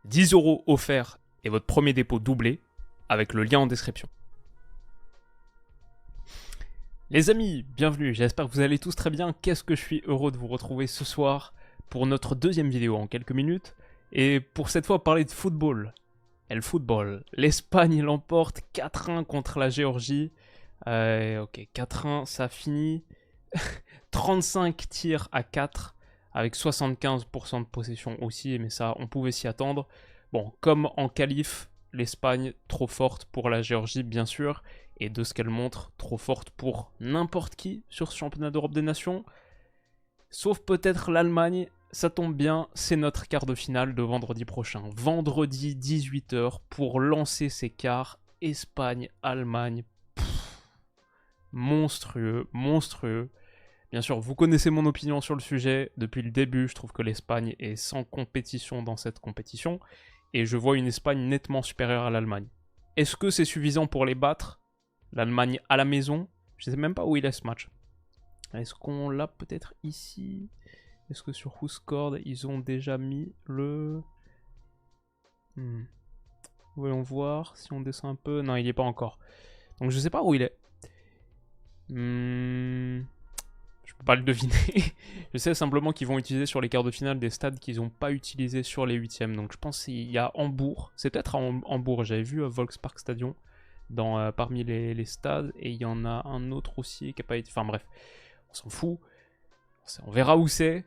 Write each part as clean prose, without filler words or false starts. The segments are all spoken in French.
10 € offerts et votre premier dépôt doublé avec le lien en description. Les amis, bienvenue, j'espère que vous allez tous très bien. Qu'est-ce que je suis heureux de vous retrouver ce soir pour notre deuxième vidéo en quelques minutes. Et pour cette fois parler de football. Et le football, l'Espagne l'emporte 4-1 contre la Géorgie. Ok, 4-1, ça finit 35 tirs à 4 avec 75% de possession aussi, mais ça on pouvait s'y attendre. Bon, comme en qualif, l'Espagne trop forte pour la Géorgie bien sûr, et de ce qu'elle montre, trop forte pour n'importe qui sur ce championnat d'Europe des Nations. Sauf peut-être l'Allemagne, ça tombe bien, c'est notre quart de finale de vendredi prochain. Vendredi 18h pour lancer ces quarts, Espagne-Allemagne. Monstrueux, monstrueux. Bien sûr, vous connaissez mon opinion sur le sujet. Depuis le début, je trouve que l'Espagne est sans compétition dans cette compétition. Et je vois une Espagne nettement supérieure à l'Allemagne. Est-ce que c'est suffisant pour les battre? L'Allemagne à la maison? Je ne sais même pas où il est ce match. Est-ce qu'on l'a peut-être ici? Est-ce que sur WhoScored, ils ont déjà mis le... Voyons voir si on descend un peu. Non, il n'y est pas encore. Donc je ne sais pas où il est. Je peux pas le deviner. Je sais simplement qu'ils vont utiliser sur les quarts de finale des stades qu'ils n'ont pas utilisés sur les huitièmes. Donc je pense qu'il y a Hambourg. C'est peut-être à Hambourg. J'avais vu Volkspark Stadion parmi les stades. Et il y en a un autre aussi qui n'a pas été... Enfin bref, on s'en fout. On verra où c'est.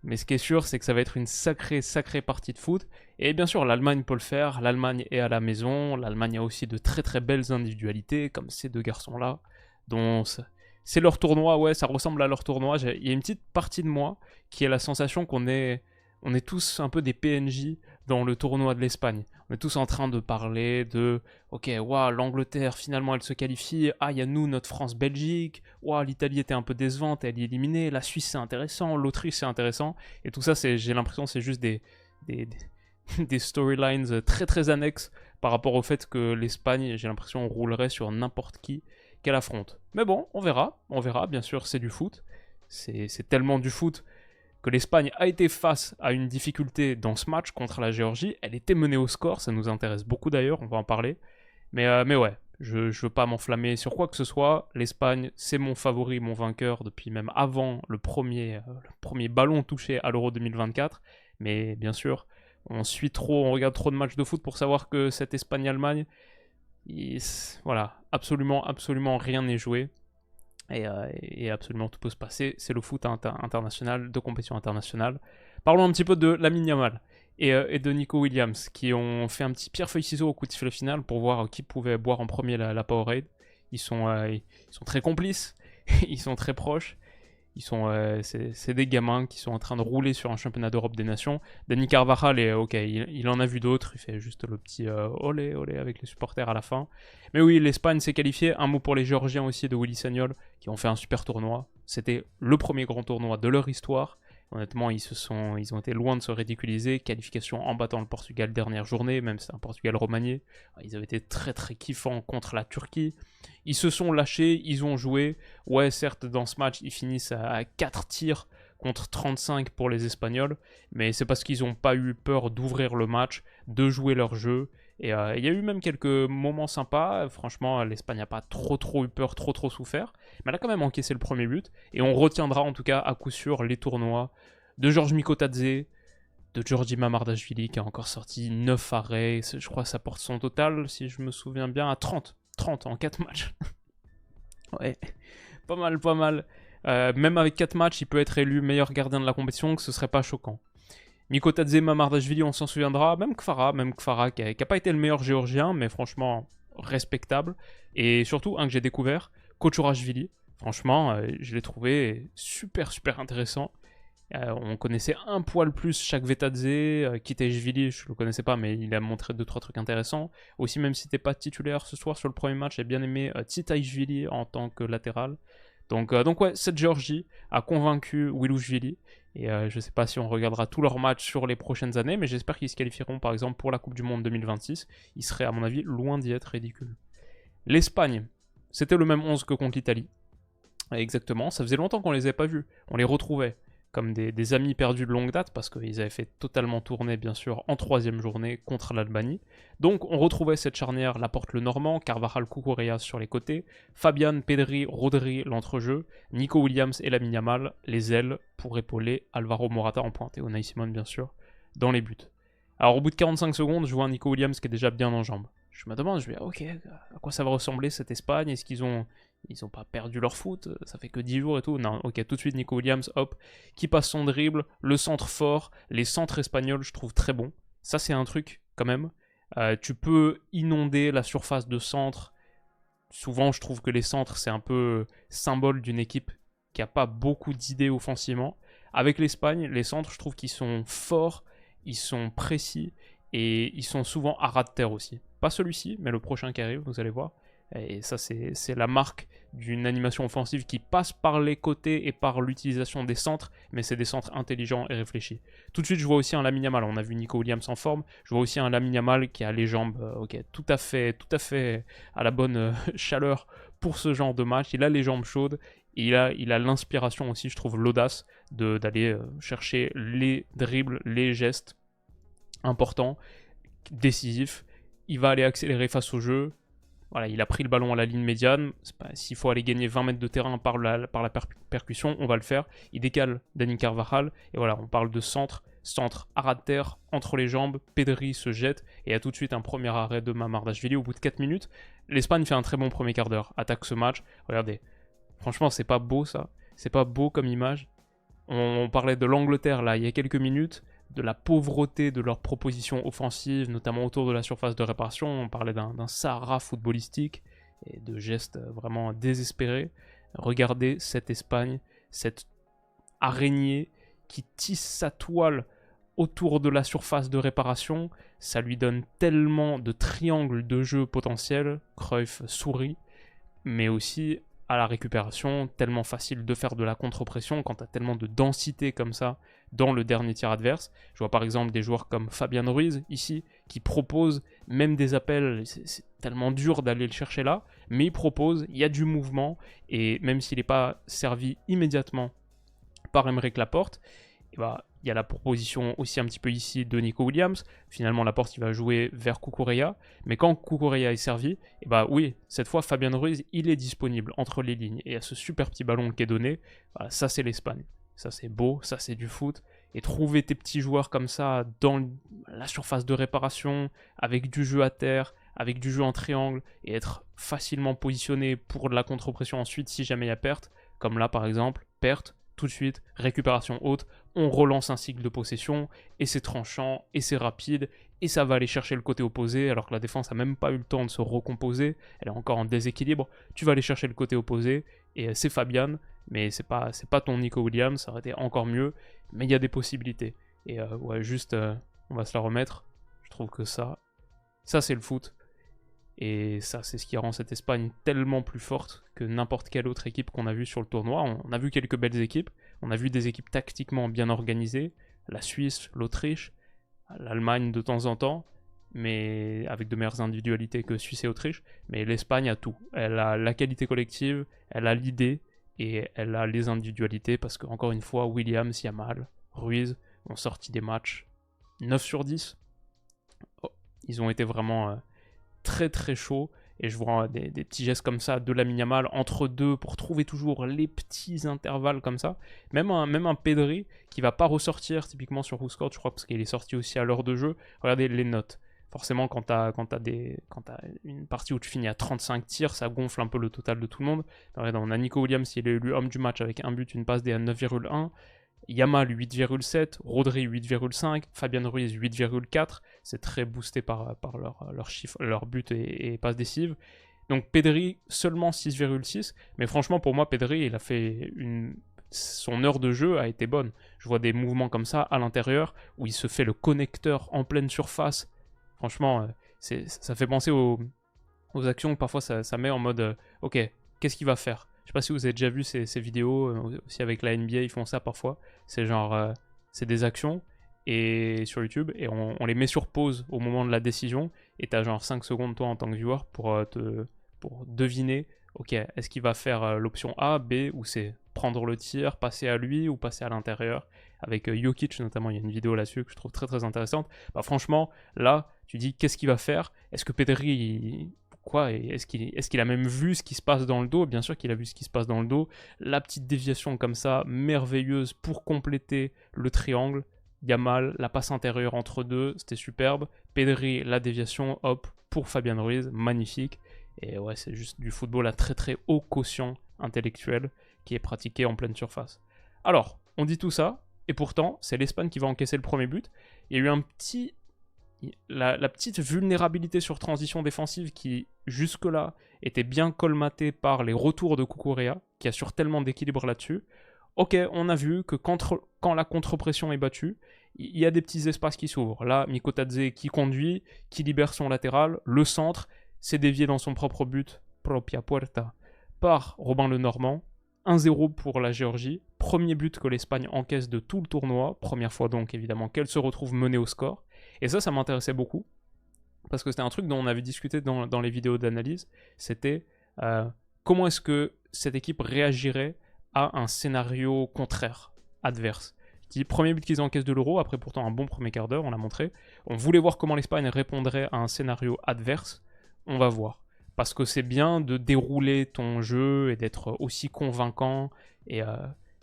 Mais ce qui est sûr, c'est que ça va être une sacrée partie de foot. Et bien sûr, l'Allemagne peut le faire. L'Allemagne est à la maison. L'Allemagne a aussi de très belles individualités, comme ces deux garçons-là, dont c'est leur tournoi. Ouais, ça ressemble à leur tournoi. Il y a une petite partie de moi qui a la sensation qu'on est tous un peu des PNJ dans le tournoi de l'Espagne. On est tous en train de parler de ok, waouh, l'Angleterre finalement elle se qualifie. Ah, il y a nous, notre France-Belgique. Waouh, l'Italie était un peu décevante, elle est éliminée. La Suisse c'est intéressant, l'Autriche c'est intéressant. Et tout ça, j'ai l'impression c'est juste des storylines très annexes par rapport au fait que l'Espagne, j'ai l'impression, roulerait sur n'importe qui qu'elle affronte. Mais bon, on verra, bien sûr, c'est du foot. C'est tellement du foot que l'Espagne a été face à une difficulté dans ce match contre la Géorgie. Elle était menée au score, ça nous intéresse beaucoup d'ailleurs, on va en parler. Mais ouais, je veux pas m'enflammer sur quoi que ce soit. L'Espagne, c'est mon favori, mon vainqueur, depuis même avant le premier ballon touché à l'Euro 2024. Mais bien sûr, on regarde trop de matchs de foot pour savoir que cette Espagne-Allemagne, voilà, absolument rien n'est joué. Et absolument tout peut se passer. C'est le foot international, de compétition internationale. Parlons un petit peu de Lamine Yamal et de Nico Williams, qui ont fait un petit pierre-feuille-ciseau au coup de sifflet final pour voir qui pouvait boire en premier la Powerade. Ils sont très complices, ils sont très proches. C'est des gamins qui sont en train de rouler sur un championnat d'Europe des Nations. Dani Carvajal, il en a vu d'autres, il fait juste le petit olé avec les supporters à la fin. Mais oui, l'Espagne s'est qualifiée. Un mot pour les Géorgiens aussi de Willy Sagnol, qui ont fait un super tournoi. C'était le premier grand tournoi de leur histoire. Honnêtement, ils ont été loin de se ridiculiser. Qualification en battant le Portugal dernière journée, même si c'est un Portugal remanié. Ils avaient été très kiffants contre la Turquie. Ils se sont lâchés, ils ont joué. Ouais, certes, dans ce match, ils finissent à 4 tirs contre 35 pour les Espagnols, mais c'est parce qu'ils n'ont pas eu peur d'ouvrir le match, de jouer leur jeu. Et il y a eu même quelques moments sympas. Franchement, l'Espagne n'a pas trop eu peur, trop souffert. Mais elle a quand même encaissé le premier but. Et on retiendra en tout cas à coup sûr les tournois de Georges Mikotadze, de Georgi Mamardashvili qui a encore sorti 9 arrêts. Je crois que ça porte son total, si je me souviens bien, à 30 en 4 matchs. Ouais, pas mal. Même avec 4 matchs, il peut être élu meilleur gardien de la compétition, que ce serait pas choquant. Mikotadze, Mamardashvili, on s'en souviendra. Même Kfara qui a pas été le meilleur géorgien, mais franchement respectable. Et surtout, un que j'ai découvert, Kochorashvili. Franchement, je l'ai trouvé super intéressant. On connaissait un poil plus chaque Vetadze, Kitejvili, je le connaissais pas, mais il a montré 2-3 trucs intéressants. Aussi, même si t'es pas titulaire ce soir sur le premier match, j'ai bien aimé Tsitaishvili en tant que latéral. Donc ouais, cette Géorgie a convaincu Wilouchvili. Et je sais pas si on regardera tous leurs matchs sur les prochaines années, mais j'espère qu'ils se qualifieront par exemple pour la Coupe du Monde 2026. Ils seraient à mon avis loin d'y être ridicules. L'Espagne, c'était le même 11 que contre l'Italie. Exactement, ça faisait longtemps qu'on les avait pas vus. On les retrouvait. comme des amis perdus de longue date, parce qu'ils avaient fait totalement tourner, bien sûr, en 3e journée contre l'Albanie. Donc on retrouvait cette charnière, Laporte-le Normand, Carvajal, Cucurella sur les côtés, Fabian, Pedri, Rodri, l'entrejeu, Nico Williams et Lamine Yamal, les ailes, pour épauler Alvaro Morata en pointe, et Unai Simon, bien sûr, dans les buts. Alors au bout de 45 secondes, je vois un Nico Williams qui est déjà bien en jambes. Je me demande, je vais, ok, à quoi ça va ressembler cette Espagne? Est-ce qu'ils ont pas perdu leur foot? Ça fait que 10 jours et tout. Non, ok, tout de suite Nico Williams, hop, qui passe son dribble, le centre fort, les centres espagnols, je trouve très bons. Ça, c'est un truc, quand même. Tu peux inonder la surface de centre. Souvent, je trouve que les centres, c'est un peu symbole d'une équipe qui n'a pas beaucoup d'idées offensivement. Avec l'Espagne, les centres, je trouve qu'ils sont forts, ils sont précis, et ils sont souvent à ras de terre aussi. Pas celui-ci, mais le prochain qui arrive, vous allez voir. Et ça, c'est la marque d'une animation offensive qui passe par les côtés et par l'utilisation des centres, mais c'est des centres intelligents et réfléchis. Tout de suite, je vois aussi un Lamine Yamal. On a vu Nico Williams en forme. Je vois aussi un Lamine Yamal qui a les jambes, ok, tout à fait à la bonne chaleur pour ce genre de match. Il a les jambes chaudes. Et il a l'inspiration aussi, je trouve, l'audace d'aller chercher les dribbles, les gestes importants, décisifs. Il va aller accélérer face au jeu. Voilà, il a pris le ballon à la ligne médiane. S'il faut aller gagner 20 mètres de terrain par la percussion, on va le faire. Il décale Dani Carvajal. Et voilà, on parle de centre à ras de terre, entre les jambes. Pedri se jette. Et il y a tout de suite un premier arrêt de Mamardashvili au bout de 4 minutes. L'Espagne fait un très bon premier quart d'heure. Attaque ce match. Regardez. Franchement, c'est pas beau ça. C'est pas beau comme image. On parlait de l'Angleterre là il y a quelques minutes, de la pauvreté de leurs propositions offensives, notamment autour de la surface de réparation. On parlait d'un Sahara footballistique et de gestes vraiment désespérés. Regardez cette Espagne, cette araignée qui tisse sa toile autour de la surface de réparation. Ça lui donne tellement de triangles de jeu potentiels. Cruyff sourit, mais aussi à la récupération, tellement facile de faire de la contre-pression quand tu as tellement de densité comme ça dans le dernier tir adverse. Je vois par exemple des joueurs comme Fabian Ruiz ici qui proposent même des appels, c'est tellement dur d'aller le chercher là, mais il propose, il y a du mouvement, et même s'il n'est pas servi immédiatement par Aymeric Laporte, et bah, il y a la proposition aussi un petit peu ici de Nico Williams. Finalement, Laporte il va jouer vers Cucurella. Mais quand Cucurella est servi, et bah oui, cette fois, Fabian Ruiz, il est disponible entre les lignes. Et à ce super petit ballon qui est donné, bah, ça c'est l'Espagne. Ça c'est beau, ça c'est du foot. Et trouver tes petits joueurs comme ça dans la surface de réparation, avec du jeu à terre, avec du jeu en triangle, et être facilement positionné pour de la contre-pression ensuite si jamais il y a perte, comme là par exemple, perte, tout de suite, récupération haute, on relance un cycle de possession, et c'est tranchant, et c'est rapide, et ça va aller chercher le côté opposé, alors que la défense n'a même pas eu le temps de se recomposer, elle est encore en déséquilibre, tu vas aller chercher le côté opposé, et c'est Fabian, mais c'est pas ton Nico Williams, ça aurait été encore mieux, mais il y a des possibilités. Et ouais, juste, on va se la remettre, je trouve que ça c'est le foot. Et ça, c'est ce qui rend cette Espagne tellement plus forte que n'importe quelle autre équipe qu'on a vue sur le tournoi. On a vu quelques belles équipes, on a vu des équipes tactiquement bien organisées, la Suisse, l'Autriche, l'Allemagne de temps en temps, mais avec de meilleures individualités que Suisse et Autriche. Mais l'Espagne a tout. Elle a la qualité collective, elle a l'idée, et elle a les individualités, parce que encore une fois, Williams, Yamal, Ruiz ont sorti des matchs 9 sur 10. Oh, ils ont été vraiment très très chauds, et je vois des petits gestes comme ça de Lamine Yamal entre deux pour trouver toujours les petits intervalles comme ça. Même un Pedri qui va pas ressortir typiquement sur WhoScored, je crois, parce qu'il est sorti aussi à l'heure de jeu. Regardez les notes. Forcément, quand t'as une partie où tu finis à 35 tirs, ça gonfle un peu le total de tout le monde. Regardez, on a Nico Williams, il est élu homme du match avec un but, une passe, des à 9,1. Yamal 8,7, Rodri 8,5, Fabian Ruiz 8,4, c'est très boosté par leurs chiffres, leurs buts et passes décisives. Donc Pedri seulement 6,6, mais franchement pour moi Pedri il a fait son heure de jeu a été bonne. Je vois des mouvements comme ça à l'intérieur où il se fait le connecteur en pleine surface. Franchement, ça fait penser aux actions que parfois ça met en mode ok, qu'est-ce qu'il va faire? Je sais pas si vous avez déjà vu ces vidéos, aussi avec la NBA, ils font ça parfois. C'est genre, c'est des actions et sur YouTube, et on les met sur pause au moment de la décision, et t'as genre 5 secondes toi en tant que viewer pour deviner, ok, est-ce qu'il va faire l'option A, B ou C? prendre le tir, passer à lui ou passer à l'intérieur. Avec Jokic notamment, il y a une vidéo là-dessus que je trouve très très intéressante. Bah, franchement, là, tu dis qu'est-ce qu'il va faire? Est-ce que Pedri, quoi, est-ce qu'il a même vu ce qui se passe dans le dos? Bien sûr qu'il a vu ce qui se passe dans le dos. La petite déviation comme ça, merveilleuse pour compléter le triangle. Yamal, la passe intérieure entre deux, c'était superbe. Pedri, la déviation, hop, pour Fabian Ruiz, magnifique. Et ouais, c'est juste du football à très très haut quotient intellectuel qui est pratiqué en pleine surface. Alors, on dit tout ça, et pourtant, c'est l'Espagne qui va encaisser le premier but. Il y a eu la petite vulnérabilité sur transition défensive qui, jusque-là, était bien colmatée par les retours de Cucurella, qui assure tellement d'équilibre là-dessus. Ok, on a vu que quand la contre-pression est battue, il y a des petits espaces qui s'ouvrent. Là, Mikotadze qui conduit, qui libère son latéral, le centre, c'est dévié dans son propre but, propria puerta, par Robin Lenormand. 1-0 pour la Géorgie, premier but que l'Espagne encaisse de tout le tournoi, première fois donc évidemment qu'elle se retrouve menée au score. Et ça m'intéressait beaucoup, parce que c'était un truc dont on avait discuté dans les vidéos d'analyse, c'était comment est-ce que cette équipe réagirait à un scénario contraire, adverse. Je dis, premier but qu'ils encaissent de l'Euro, après pourtant un bon premier quart d'heure, on l'a montré. On voulait voir comment l'Espagne répondrait à un scénario adverse, on va voir. Parce que c'est bien de dérouler ton jeu et d'être aussi convaincant et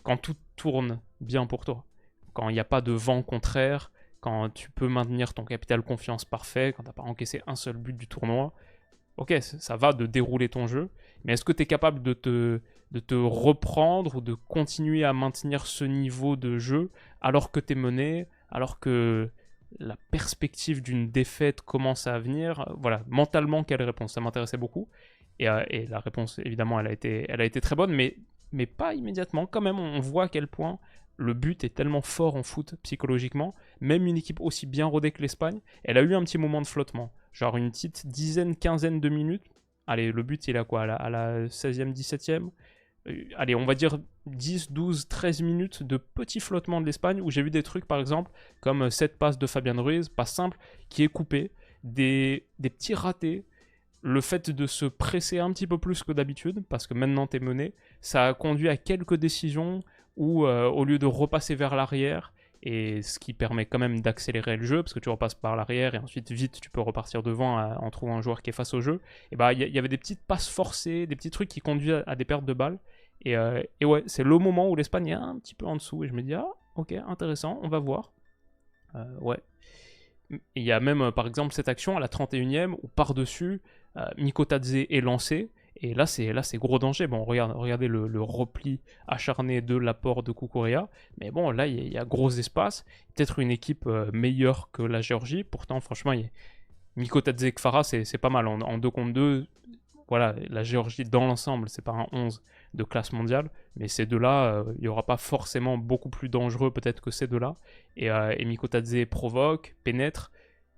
quand tout tourne bien pour toi. Quand il n'y a pas de vent contraire, quand tu peux maintenir ton capital confiance parfait, quand tu n'as pas encaissé un seul but du tournoi. Ok, ça va de dérouler ton jeu, mais est-ce que tu es capable de te reprendre ou de continuer à maintenir ce niveau de jeu alors que tu es mené, alors que la perspective d'une défaite commence à venir? Voilà, mentalement, quelle réponse? Ça m'intéressait beaucoup. Et la réponse, évidemment, elle a été très bonne, mais pas immédiatement. Quand même, on voit à quel point le but est tellement fort en foot psychologiquement. Même une équipe aussi bien rodée que l'Espagne, elle a eu un petit moment de flottement. Genre une petite dizaine, quinzaine de minutes. Allez, le but, il a quoi? À la 16e, 17e? Allez, on va dire 10, 12, 13 minutes de petit flottement de l'Espagne où j'ai vu des trucs, par exemple, comme cette passe de Fabian Ruiz, passe simple, qui est coupée, des petits ratés, le fait de se presser un petit peu plus que d'habitude, parce que maintenant t'es mené, ça a conduit à quelques décisions où, au lieu de repasser vers l'arrière, et ce qui permet quand même d'accélérer le jeu, parce que tu repasses par l'arrière et ensuite vite tu peux repartir devant en trouvant un joueur qui est face au jeu, et bah il y avait des petites passes forcées, des petits trucs qui conduisent à des pertes de balles, et ouais, c'est le moment où l'Espagne est un petit peu en dessous, et je me dis, ah ok, intéressant, on va voir. Ouais. Il y a même par exemple cette action à la 31e où par-dessus, Mikotadze est lancé, et là c'est gros danger. Bon, regardez le repli acharné de l'apport de Cucurella, mais bon, là il y a gros espace, peut-être une équipe meilleure que la Géorgie, pourtant franchement, Mikotadze et Kfara c'est pas mal, en 2 contre 2, voilà, la Géorgie dans l'ensemble, c'est pas un 11 de classe mondiale, mais ces deux-là, il n'y aura pas forcément beaucoup plus dangereux peut-être que ces deux-là, et Mikotadze provoque, pénètre,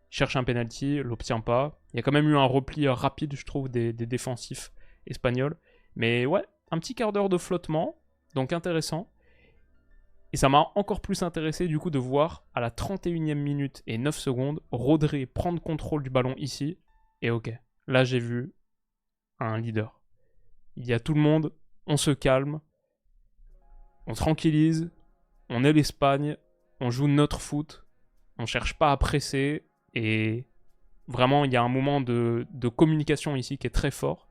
cherche un penalty, l'obtient pas. Il y a quand même eu un repli rapide, je trouve, des défensifs espagnols. Mais ouais, un petit quart d'heure de flottement, donc intéressant. Et ça m'a encore plus intéressé du coup de voir à la 31e minute et 9 secondes, Rodri prendre contrôle du ballon ici. Et ok, là j'ai vu un leader. Il y a tout le monde, on se calme, on tranquillise, on est l'Espagne, on joue notre foot, on cherche pas à presser, et vraiment il y a un moment de communication ici qui est très fort,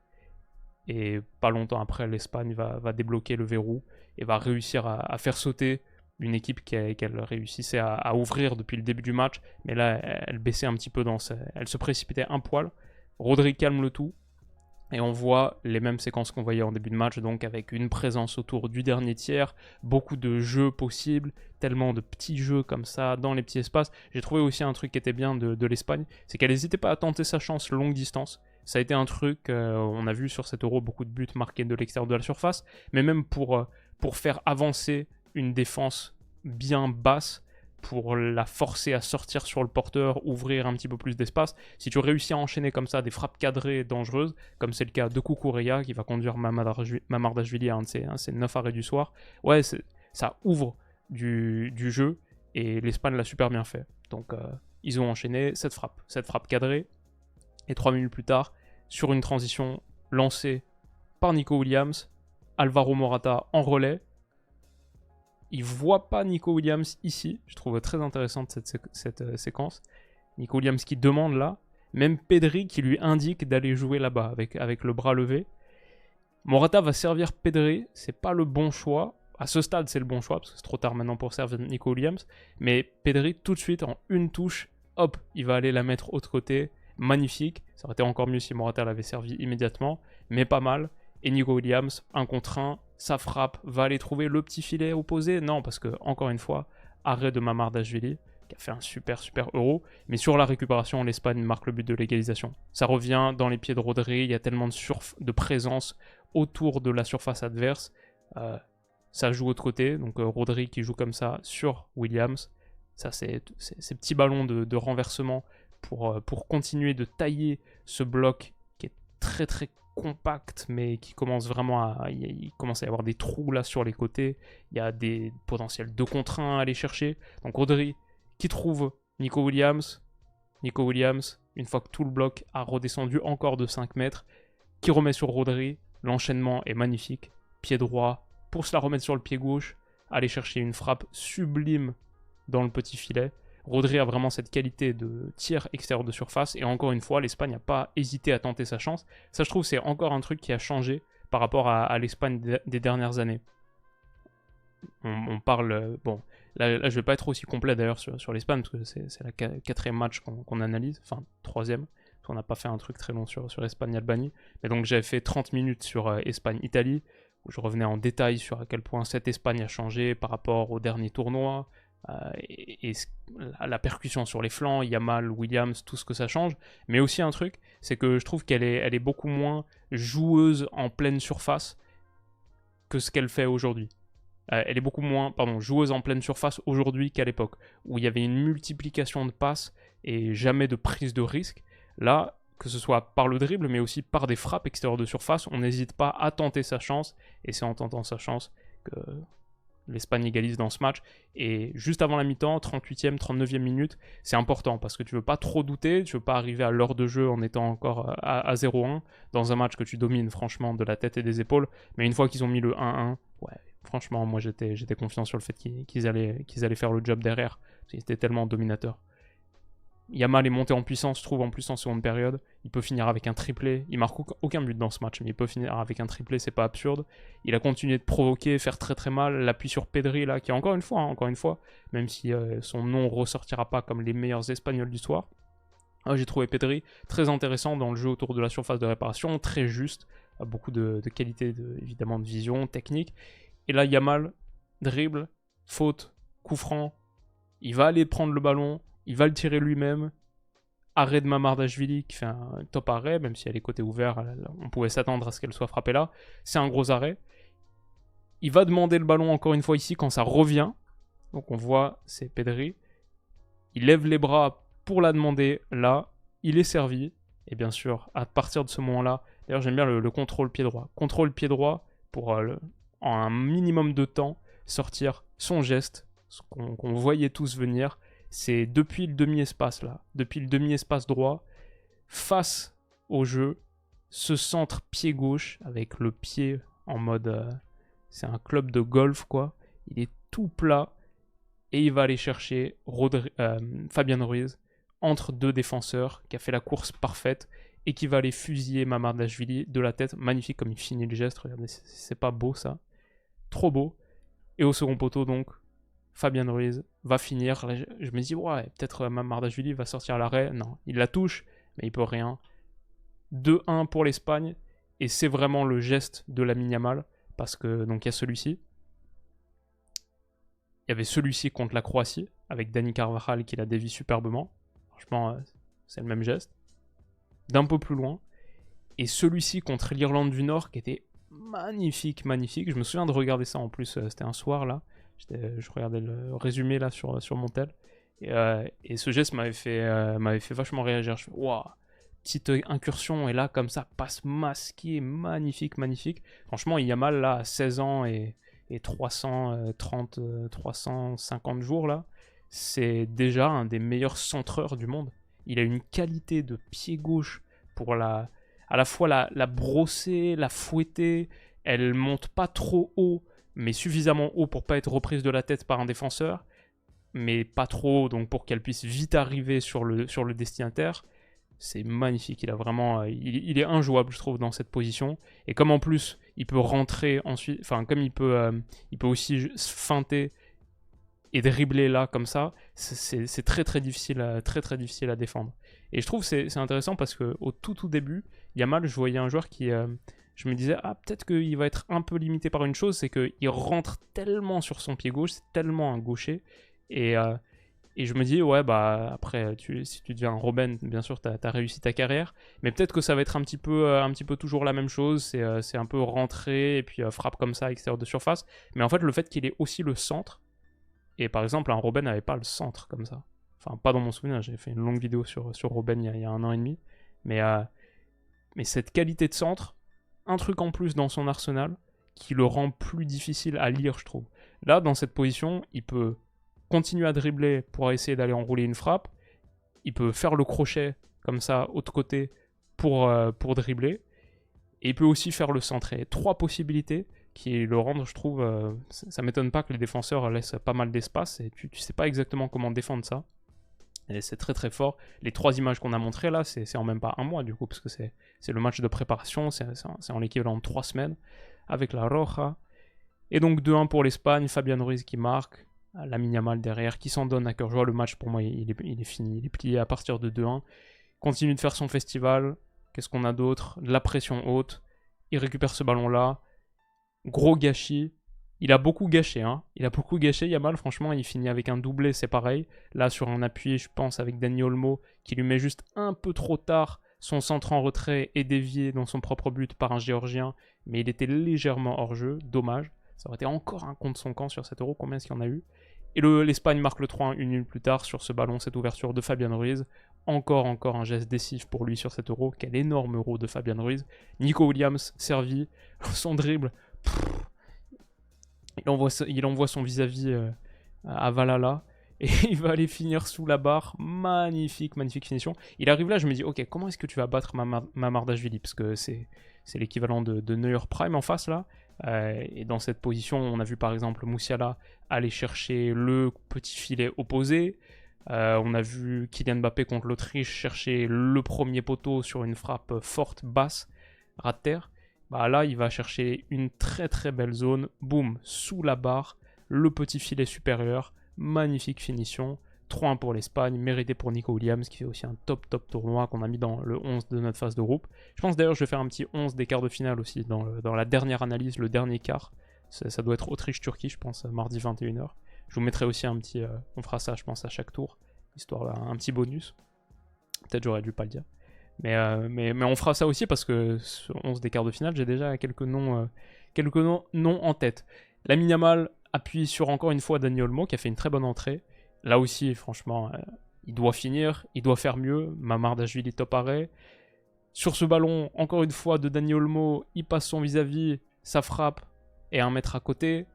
et pas longtemps après l'Espagne va débloquer le verrou et va réussir à faire sauter une équipe qu'elle réussissait à ouvrir depuis le début du match, mais là elle baissait un petit peu elle se précipitait un poil. Rodri calme le tout, et on voit les mêmes séquences qu'on voyait en début de match, donc avec une présence autour du dernier tiers, beaucoup de jeux possibles, tellement de petits jeux comme ça dans les petits espaces. J'ai trouvé aussi un truc qui était bien de l'Espagne, c'est qu'elle n'hésitait pas à tenter sa chance longue distance. Ça a été un truc, on a vu sur cet Euro beaucoup de buts marqués de l'extérieur de la surface, mais même pour faire avancer une défense bien basse, pour la forcer à sortir sur le porteur, ouvrir un petit peu plus d'espace. Si tu réussis à enchaîner comme ça des frappes cadrées dangereuses, comme c'est le cas de Cucurella qui va conduire Mamardashvili à un de ses 9 arrêts du soir, ouais, ça ouvre du jeu, et l'Espagne l'a super bien fait. Donc ils ont enchaîné cette frappe cadrée, et 3 minutes plus tard, sur une transition lancée par Nico Williams, Alvaro Morata en relais, Il voit pas Nico Williams ici. Je trouve très intéressante cette séquence. Nico Williams qui demande là. Même Pedri qui lui indique d'aller jouer là-bas avec le bras levé. Morata va servir Pedri. C'est pas le bon choix. À ce stade, c'est le bon choix parce que c'est trop tard maintenant pour servir Nico Williams. Mais Pedri, tout de suite, en une touche, hop, il va aller la mettre autre côté. Magnifique. Ça aurait été encore mieux si Morata l'avait servi immédiatement. Mais pas mal. Et Nico Williams, 1 contre 1, sa frappe va aller trouver le petit filet opposé. Non, parce que, encore une fois, arrêt de Mamardashvili, qui a fait un super euro. Mais sur la récupération, l'Espagne marque le but de l'égalisation. Ça revient dans les pieds de Rodri, il y a tellement de présence autour de la surface adverse. Ça joue autre côté, donc Rodri qui joue comme ça sur Williams. Ça, c'est ces petits ballons de renversement pour continuer de tailler ce bloc qui est très compact, mais qui commence vraiment il commence à y avoir des trous là sur les côtés. Il y a des potentiels 2 contre 1 à aller chercher. Donc Rodri qui trouve Nico Williams. Nico Williams, une fois que tout le bloc a redescendu encore de 5 mètres, qui remet sur Rodri. L'enchaînement est magnifique. Pied droit, pour se la remettre sur le pied gauche, aller chercher une frappe sublime dans le petit filet. Rodri a vraiment cette qualité de tir extérieur de surface. Et encore une fois, l'Espagne n'a pas hésité à tenter sa chance. Ça, je trouve, c'est encore un truc qui a changé par rapport à l'Espagne des dernières années. On parle... bon, là, je ne vais pas être aussi complet d'ailleurs sur l'Espagne, parce que c'est la 4e match qu'on analyse. Enfin, 3e. Parce qu'on n'a pas fait un truc très long sur Espagne-Albanie. Mais donc, j'avais fait 30 minutes sur Espagne-Italie, où je revenais en détail sur à quel point cette Espagne a changé par rapport au dernier tournoi. Et la percussion sur les flancs, Yamal, Williams, tout ce que ça change. Mais aussi un truc, c'est que je trouve qu'elle est beaucoup moins joueuse en pleine surface que ce qu'elle fait aujourd'hui. Elle est beaucoup moins joueuse en pleine surface aujourd'hui qu'à l'époque, où il y avait une multiplication de passes et jamais de prise de risque. Là, que ce soit par le dribble, mais aussi par des frappes extérieures de surface, on n'hésite pas à tenter sa chance, et c'est en tentant sa chance que l'Espagne égalise dans ce match. Et juste avant la mi-temps, 38e, 39e minute, c'est important parce que tu veux pas trop douter, tu veux pas arriver à l'heure de jeu en étant encore à 0-1 dans un match que tu domines franchement de la tête et des épaules. Mais une fois qu'ils ont mis le 1-1, ouais, franchement, moi j'étais confiant sur le fait qu'ils allaient faire le job derrière. Ils étaient tellement dominateurs. Yamal est monté en puissance, je trouve, en plus en seconde période. Il peut finir avec un triplé. Il marque aucun but dans ce match, mais il peut finir avec un triplé, c'est pas absurde. Il a continué de provoquer, faire très mal. L'appui sur Pedri, là, qui encore une fois, même si son nom ressortira pas comme les meilleurs Espagnols du soir. J'ai trouvé Pedri très intéressant dans le jeu autour de la surface de réparation, très juste, beaucoup de qualité, évidemment, de vision, technique. Et là, Yamal, dribble, faute, coup franc. Il va aller prendre le ballon. Il va le tirer lui-même. Arrêt de Mamardashvili qui fait un top arrêt, même si elle est côté ouvert, on pouvait s'attendre à ce qu'elle soit frappée là. C'est un gros arrêt. Il va demander le ballon encore une fois ici quand ça revient. Donc on voit, c'est Pedri. Il lève les bras pour la demander là. Il est servi. Et bien sûr, à partir de ce moment-là, d'ailleurs j'aime bien le contrôle pied droit. Contrôle pied droit pour en un minimum de temps sortir son geste, ce qu'on voyait tous venir. C'est depuis le demi-espace là, depuis le demi-espace droit, face au jeu, ce centre pied gauche avec le pied en mode, c'est un club de golf quoi. Il est tout plat et il va aller chercher Fabian Ruiz entre 2 défenseurs qui a fait la course parfaite et qui va aller fusiller Mamardashvili de la tête. Magnifique comme il finit le geste, regardez, c'est pas beau ça, trop beau. Et au second poteau donc, Fabian Ruiz va finir. Je me dis, ouais, peut-être Mamardashvili va sortir à l'arrêt. Non, il la touche, mais il peut rien. 2-1 pour l'Espagne. Et c'est vraiment le geste de Lamine Yamal. Parce que, donc, il y a celui-ci. Il y avait celui-ci contre la Croatie, avec Dani Carvajal qui la dévie superbement. Franchement, c'est le même geste. D'un peu plus loin. Et celui-ci contre l'Irlande du Nord, qui était magnifique. Je me souviens de regarder ça en plus. C'était un soir, là. Je regardais le résumé là sur mon tel et ce geste m'avait fait vachement réagir. Je fais waouh, petite incursion et là comme ça passe masqué, magnifique. Franchement, Yamal là à 16 ans et 350 jours là, c'est déjà un des meilleurs centreurs du monde. Il a une qualité de pied gauche pour à la fois la brosser, la fouetter. Elle monte pas trop haut. mais suffisamment haut pour pas être reprise de la tête par un défenseur, mais pas trop haut, donc pour qu'elle puisse vite arriver sur le destinataire. C'est magnifique, il a vraiment, il est injouable, je trouve, dans cette position. Et comme en plus, il peut rentrer ensuite, enfin, comme il peut aussi feinter et dribbler là, comme ça, c'est très très difficile à défendre. Et je trouve que c'est intéressant parce qu'au tout début, Yamal, je voyais un joueur qui, je me disais, ah, peut-être qu'il va être un peu limité par une chose, c'est qu'il rentre tellement sur son pied gauche, c'est tellement un gaucher, et je me dis, ouais, bah après, si tu deviens un Robben, bien sûr, t'as réussi ta carrière. Mais peut-être que ça va être un petit peu toujours la même chose. C'est un peu rentrer et puis frappe comme ça, extérieur de surface. Mais en fait, le fait qu'il ait aussi le centre. Et par exemple, un Robben n'avait pas le centre comme ça. Enfin, pas dans mon souvenir. J'ai fait une longue vidéo sur Robben il y a 1 an et demi. Mais cette qualité de centre, un truc en plus dans son arsenal qui le rend plus difficile à lire, je trouve. Là, dans cette position, il peut continuer à dribbler pour essayer d'aller enrouler une frappe. Il peut faire le crochet comme ça, autre côté, pour dribbler. Et il peut aussi faire le centré. 3 possibilités qui le rendent, je trouve, ça m'étonne pas que les défenseurs laissent pas mal d'espace et tu sais pas exactement comment défendre ça. Et c'est très très fort. Les 3 images qu'on a montrées là, c'est en même pas un mois du coup, parce que c'est le match de préparation, c'est en l'équivalent de 3 semaines, avec la Roja. Et donc 2-1 pour l'Espagne, Fabian Ruiz qui marque, Lamine Yamal derrière, qui s'en donne à cœur joie. Le match, pour moi, il est fini. Il est plié à partir de 2-1. Continue de faire son festival. Qu'est-ce qu'on a d'autre? De la pression haute. Il récupère ce ballon-là. Gros gâchis. Il a beaucoup gâché, hein. Il a beaucoup gâché, Yamal. Franchement, il finit avec un doublé, c'est pareil. Là, sur un appui, je pense, avec Dani Olmo, qui lui met juste un peu trop tard son centre en retrait et dévié dans son propre but par un Géorgien. Mais il était légèrement hors jeu. Dommage. Ça aurait été encore un contre son camp sur cet Euro. Combien est-ce qu'il y en a eu? Et l'Espagne marque le 3-1 une minute plus tard sur ce ballon, cette ouverture de Fabian Ruiz. Encore un geste décisif pour lui sur cet Euro. Quel énorme Euro de Fabian Ruiz. Nico Williams servi. Son dribble. Il envoie son vis-à-vis à Valhalla. Et il va aller finir sous la barre. Magnifique finition. Il arrive là, je me dis, ok, comment est-ce que tu vas battre Mamardashvili? Parce que c'est l'équivalent de Neuer Prime en face là. Et dans cette position, on a vu par exemple Moussiala aller chercher le petit filet opposé. On a vu Kylian Mbappé contre l'Autriche chercher le premier poteau sur une frappe forte, basse, ras de terre. Bah là, il va chercher une très très belle zone. Boum, sous la barre, le petit filet supérieur. Magnifique finition. 3-1 pour l'Espagne, mérité pour Nico Williams qui fait aussi un top tournoi qu'on a mis dans le 11 de notre phase de groupe. Je pense d'ailleurs que je vais faire un petit 11 des quarts de finale aussi dans la dernière analyse, le dernier quart. Ça doit être Autriche-Turquie, je pense, mardi 21h. Je vous mettrai aussi un petit... on fera ça, je pense, à chaque tour, histoire un petit bonus. Peut-être j'aurais dû pas le dire. Mais on fera ça aussi parce que ce 11 des quarts de finale, j'ai déjà quelques noms en tête. Lamine Yamal appuie sur encore une fois Dani Olmo qui a fait une très bonne entrée. Là aussi, franchement, il doit finir, il doit faire mieux. Mamardashvili top arrêt. Sur ce ballon, encore une fois, de Dani Olmo, il passe son vis-à-vis, ça frappe, et 1 mètre à côté.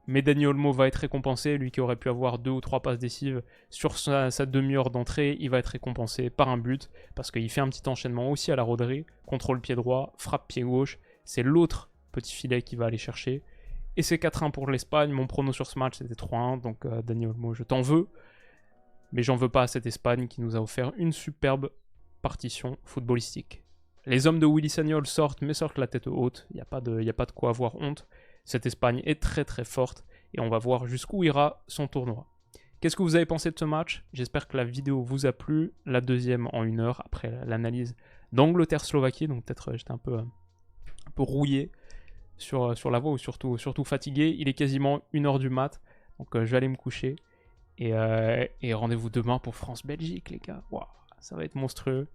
Mais Dani Olmo va être récompensé, lui qui aurait pu avoir 2 ou 3 passes décisives sur sa demi-heure d'entrée, il va être récompensé par un but, parce qu'il fait un petit enchaînement aussi à la Rodri, contrôle pied droit, frappe pied gauche, c'est l'autre petit filet qui va aller chercher. Et c'est 4-1 pour l'Espagne. Mon prono sur ce match c'était 3-1. Donc Dani Olmo, je t'en veux. Mais j'en veux pas à cette Espagne qui nous a offert une superbe partition footballistique. Les hommes de Willy Sagnol sortent, mais sortent la tête haute. Il n'y a pas de quoi avoir honte. Cette Espagne est très très forte. Et on va voir jusqu'où ira son tournoi. Qu'est-ce que vous avez pensé de ce match? J'espère que la vidéo vous a plu. La deuxième en 1 heure après l'analyse d'Angleterre-Slovaquie. Donc peut-être j'étais un peu rouillé sur la voie ou surtout fatigué. Il est quasiment 1h du mat, donc je vais aller me coucher. Et rendez-vous demain pour France-Belgique, les gars. Wow, ça va être monstrueux.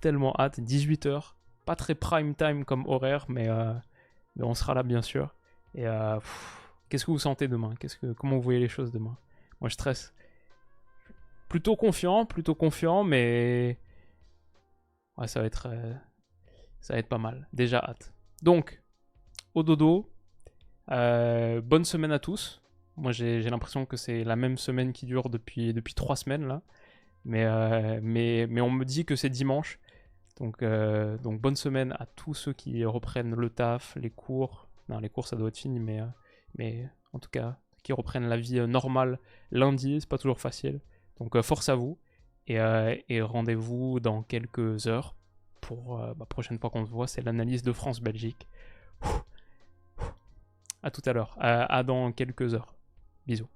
Tellement hâte. 18h. Pas très prime time comme horaire, mais on sera là bien sûr. Et qu'est-ce que vous sentez demain? Comment vous voyez les choses demain? Moi je stresse. Plutôt confiant, mais ouais, ça va être pas mal. Déjà hâte. Donc, au dodo, bonne semaine à tous. Moi j'ai l'impression que c'est la même semaine qui dure depuis 3 semaines là. Mais on me dit que c'est dimanche. Donc bonne semaine à tous ceux qui reprennent le taf, les cours. Non, les cours ça doit être fini, mais mais en tout cas, qui reprennent la vie normale lundi, c'est pas toujours facile. Donc force à vous, et rendez-vous dans quelques heures pour la prochaine fois qu'on se voit, c'est l'analyse de France-Belgique. À tout à l'heure, à dans quelques heures. Bisous.